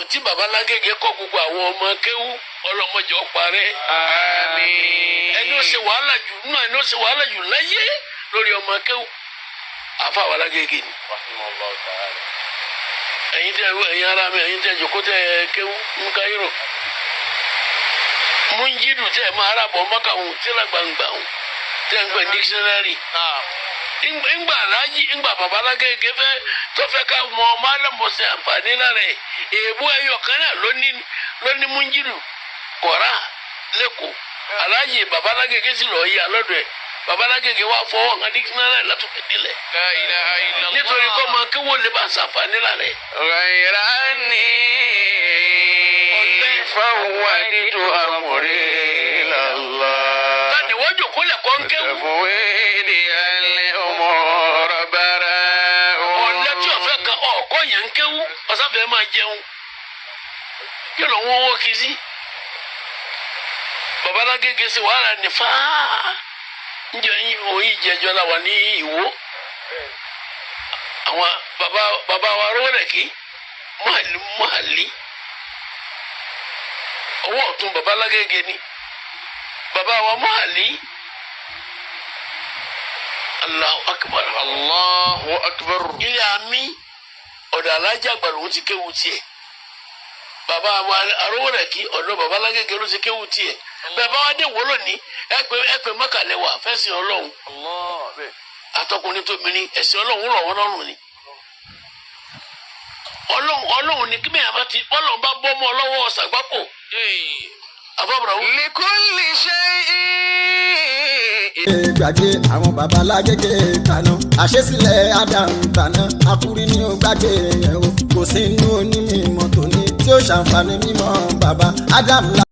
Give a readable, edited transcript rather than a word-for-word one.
tí babalágége kọ́ gbogbo àwọn ọmọ kéwú ọlọ́mọdé ọparẹ́. àmín. ẹni ó ṣe wàhálà jù náà ẹni ó ṣe wàhálà jù láyé lórí ọmọ kéwú àfa babalágége ni. ẹ̀yin ara mi ẹ̀yin tẹ́ jòkó tẹ́ kéwú ń káyọrọ múnjídù tẹ́ máa rà bọ mọkàwọn tíra gbangba wọn tẹ́ ń pè dictionary. ńgbà alájí ńgbà babalágége fẹ́ tó fẹ́ ká mọ ọmọ alámọsẹ àǹfààní lára ẹ èèbú ẹyọ kan náà lóní múnjídù kọra lẹkọọ alájí babalágége sì lọ yí alọdọ ẹ babalágége wà fọwọ́ nǹkan dictionary látòkè délẹ̀. La ilaha illallah. nítorí kọ́ máa kí wọ́n lè bá ṣàǹfààní lára ẹ. ghayrani fawwaditu amri ilallah. tani wọ́n jòkó lẹ̀kọ́ ń kéwù. tafwidi al-umur bara'u. ọ̀lẹ́tí ọ̀fẹ́ kan ọ̀kọ́ yẹn ń kéwù ọ̀sáfẹ́ máa jẹun kí ló ń wọ́wọ́ kí sí. babalágége sí wàhálà ní fáá njẹ oyin jẹjọ la wà ní Ìwó àwọn baba wa rọrẹ kí Màálí ọwọ́ ọ̀tún babalágége ni baba wa Màálí. Allahu akbar. Allahu akbar. ilé àmì ọ̀dọ̀ alájà àgbàlù ń ti kéwu tiẹ̀ baba wa arówó kí ọ̀dọ̀ babalágége ló ti kéwu tiẹ̀ bàbá wa dé wọlé ní ẹgbẹ́ mọ́kànlẹ́ wà fẹ́sìn ọlọ́run àtọkùnrin tóbi ní ẹ̀sìn ọlọ́run rọ̀ wọ́n lọ́rùn ni ọlọ́run ní kí bẹ́ẹ̀ bá ti ọlọ́run bá bọ́ mọ́ ọlọ́wọ́ ṣàgbákò àbábọ̀rọ̀ wù. likulli shay'in. gbàgbé àwọn babalágége kaná àṣesílẹ̀ Ádámù tàná akúrí ní ó gbàgbé yẹn o kò sí inú onímọ̀ tòní tí ó ṣàǹfààní mímọ́ bàbá Ádámù.